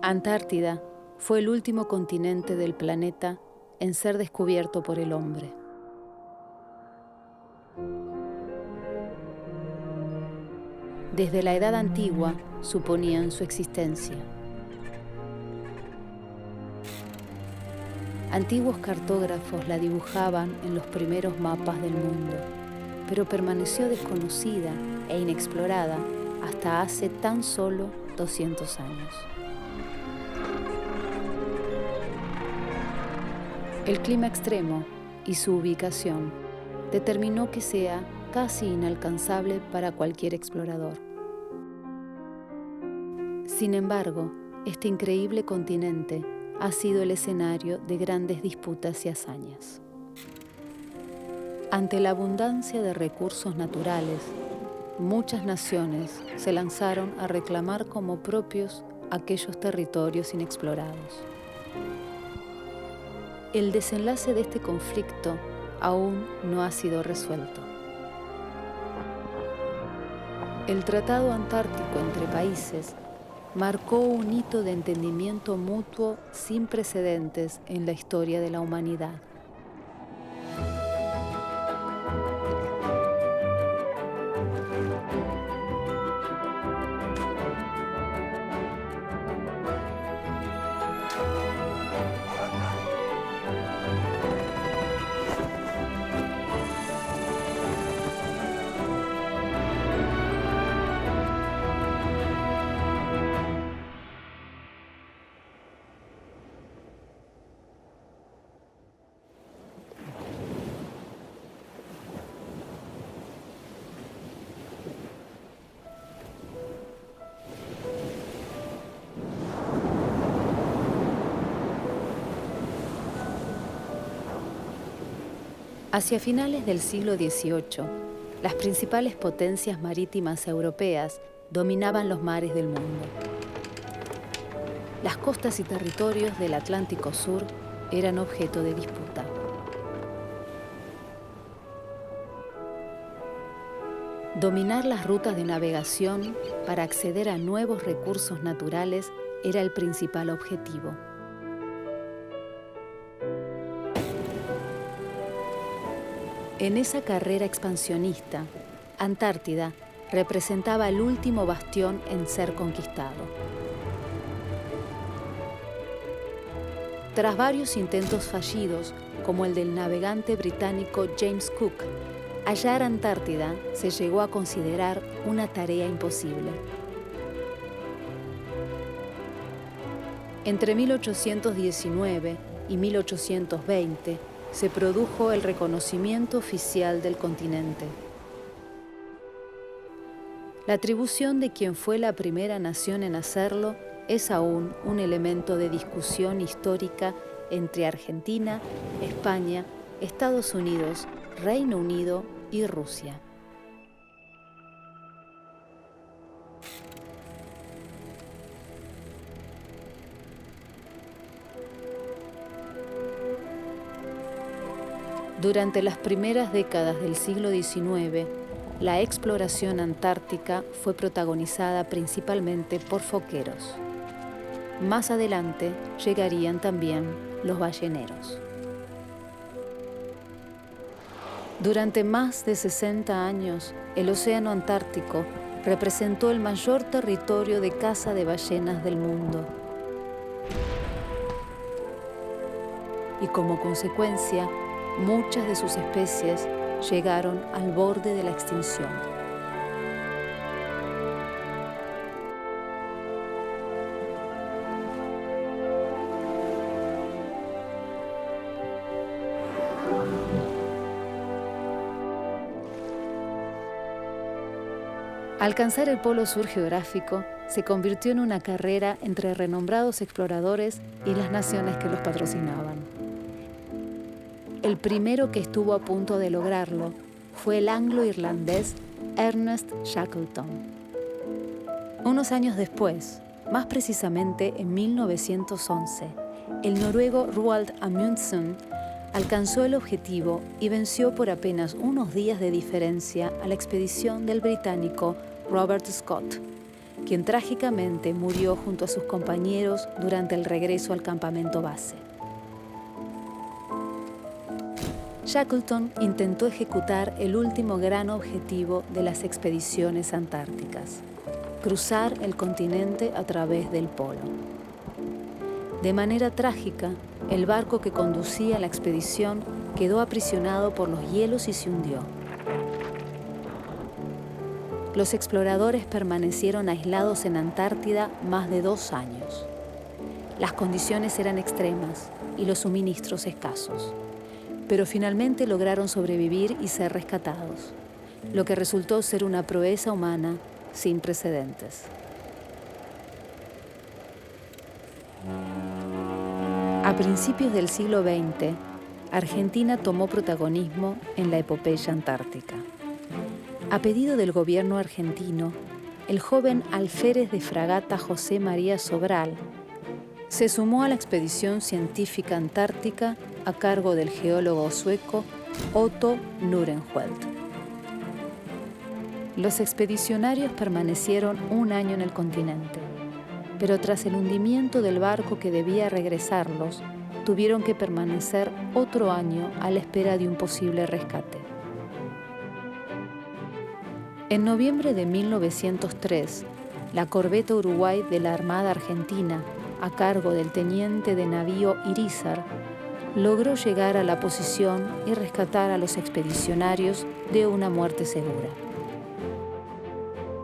Antártida fue el último continente del planeta en ser descubierto por el hombre. Desde la Edad Antigua suponían su existencia. Antiguos cartógrafos la dibujaban en los primeros mapas del mundo, pero permaneció desconocida e inexplorada hasta hace tan solo 200 años. El clima extremo y su ubicación determinó que sea casi inalcanzable para cualquier explorador. Sin embargo, este increíble continente ha sido el escenario de grandes disputas y hazañas. Ante la abundancia de recursos naturales, muchas naciones se lanzaron a reclamar como propios aquellos territorios inexplorados. El desenlace de este conflicto aún no ha sido resuelto. El Tratado Antártico entre países marcó un hito de entendimiento mutuo sin precedentes en la historia de la humanidad. Hacia finales del siglo XVIII, las principales potencias marítimas europeas dominaban los mares del mundo. Las costas y territorios del Atlántico Sur eran objeto de disputa. Dominar las rutas de navegación para acceder a nuevos recursos naturales era el principal objetivo. En esa carrera expansionista, Antártida representaba el último bastión en ser conquistado. Tras varios intentos fallidos, como el del navegante británico James Cook, hallar Antártida se llegó a considerar una tarea imposible. Entre 1819 y 1820, se produjo el reconocimiento oficial del continente. La atribución de quien fue la primera nación en hacerlo es aún un elemento de discusión histórica entre Argentina, España, Estados Unidos, Reino Unido y Rusia. Durante las primeras décadas del siglo XIX, la exploración antártica fue protagonizada principalmente por foqueros. Más adelante llegarían también los balleneros. Durante más de 60 años, el Océano Antártico representó el mayor territorio de caza de ballenas del mundo. Y como consecuencia, muchas de sus especies llegaron al borde de la extinción. Alcanzar el polo sur geográfico se convirtió en una carrera entre renombrados exploradores y las naciones que los patrocinaban. El primero que estuvo a punto de lograrlo fue el anglo-irlandés Ernest Shackleton. Unos años después, más precisamente en 1911, el noruego Roald Amundsen alcanzó el objetivo y venció por apenas unos días de diferencia a la expedición del británico Robert Scott, quien trágicamente murió junto a sus compañeros durante el regreso al campamento base. Shackleton intentó ejecutar el último gran objetivo de las expediciones antárticas: cruzar el continente a través del polo. De manera trágica, el barco que conducía la expedición quedó aprisionado por los hielos y se hundió. Los exploradores permanecieron aislados en Antártida más de 2 años. Las condiciones eran extremas y los suministros escasos, pero finalmente lograron sobrevivir y ser rescatados, lo que resultó ser una proeza humana sin precedentes. A principios del siglo XX, Argentina tomó protagonismo en la epopeya antártica. A pedido del gobierno argentino, el joven alférez de fragata José María Sobral se sumó a la expedición científica antártica a cargo del geólogo sueco Otto Nordenskiöld. Los expedicionarios permanecieron 1 año en el continente, pero tras el hundimiento del barco que debía regresarlos, tuvieron que permanecer otro año a la espera de un posible rescate. En noviembre de 1903, la corbeta Uruguay de la Armada Argentina, a cargo del teniente de navío Irízar, logró llegar a la posición y rescatar a los expedicionarios de una muerte segura.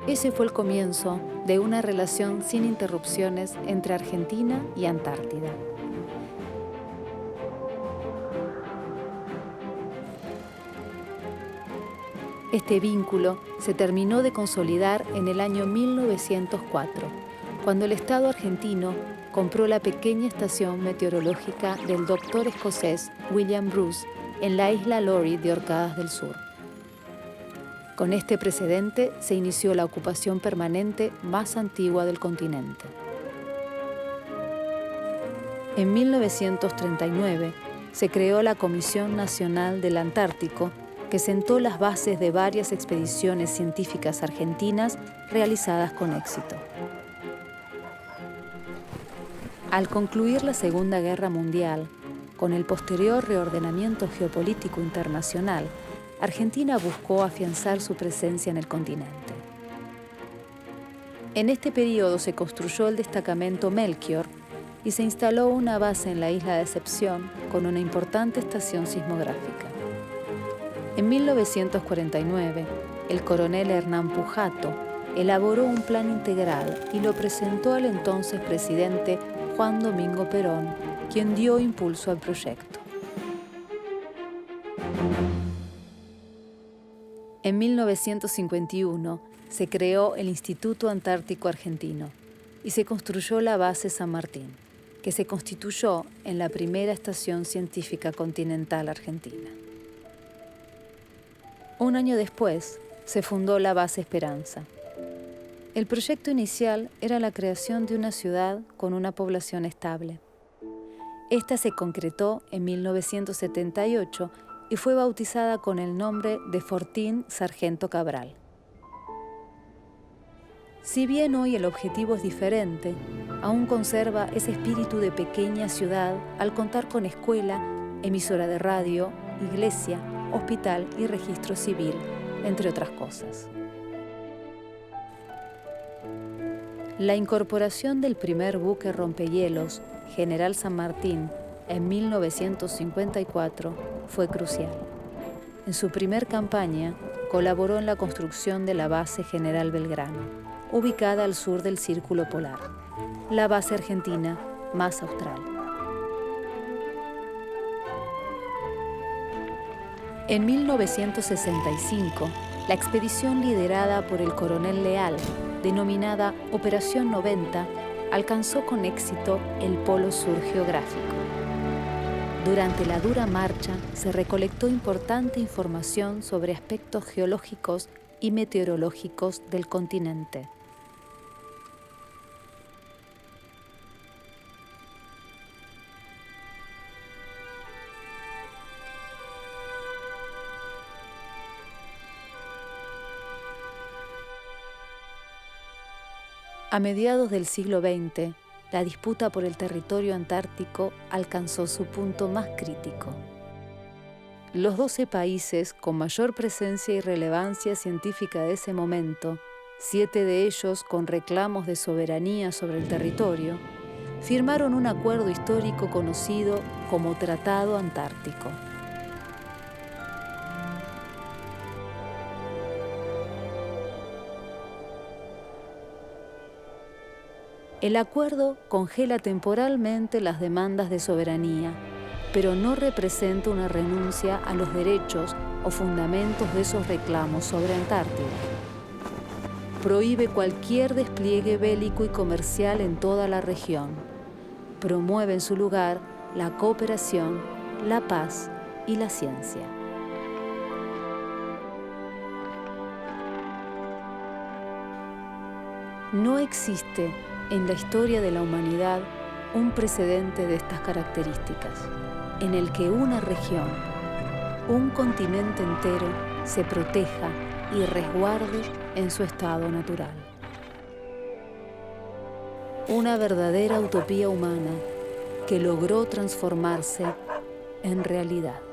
Ese fue el comienzo de una relación sin interrupciones entre Argentina y Antártida. Este vínculo se terminó de consolidar en el año 1904, cuando el Estado argentino compró la pequeña estación meteorológica del doctor escocés William Bruce en la isla Lorry de Orcadas del Sur. Con este precedente se inició la ocupación permanente más antigua del continente. En 1939 se creó la Comisión Nacional del Antártico, que sentó las bases de varias expediciones científicas argentinas realizadas con éxito. Al concluir la Segunda Guerra Mundial, con el posterior reordenamiento geopolítico internacional, Argentina buscó afianzar su presencia en el continente. En este periodo se construyó el destacamento Melchior y se instaló una base en la isla de Decepción con una importante estación sismográfica. En 1949, el coronel Hernán Pujato elaboró un plan integral y lo presentó al entonces presidente Juan Domingo Perón, quien dio impulso al proyecto. En 1951 se creó el Instituto Antártico Argentino y se construyó la base San Martín, que se constituyó en la primera estación científica continental argentina. 1 año después se fundó la base Esperanza. El proyecto inicial era la creación de una ciudad con una población estable. Esta se concretó en 1978 y fue bautizada con el nombre de Fortín Sargento Cabral. Si bien hoy el objetivo es diferente, aún conserva ese espíritu de pequeña ciudad al contar con escuela, emisora de radio, iglesia, hospital y registro civil, entre otras cosas. La incorporación del primer buque rompehielos, General San Martín, en 1954 fue crucial. En su primer campaña, colaboró en la construcción de la base General Belgrano, ubicada al sur del Círculo Polar, la base argentina más austral. En 1965, la expedición liderada por el coronel Leal, denominada Operación 90, alcanzó con éxito el Polo Sur geográfico. Durante la dura marcha se recolectó importante información sobre aspectos geológicos y meteorológicos del continente. A mediados del siglo XX, la disputa por el territorio antártico alcanzó su punto más crítico. Los 12 países con mayor presencia y relevancia científica de ese momento, 7 de ellos con reclamos de soberanía sobre el territorio, firmaron un acuerdo histórico conocido como Tratado Antártico. El acuerdo congela temporalmente las demandas de soberanía, pero no representa una renuncia a los derechos o fundamentos de esos reclamos sobre Antártida. Prohíbe cualquier despliegue bélico y comercial en toda la región. Promueve en su lugar la cooperación, la paz y la ciencia. No existe en la historia de la humanidad un precedente de estas características, en el que una región, un continente entero, se proteja y resguarde en su estado natural. Una verdadera utopía humana que logró transformarse en realidad.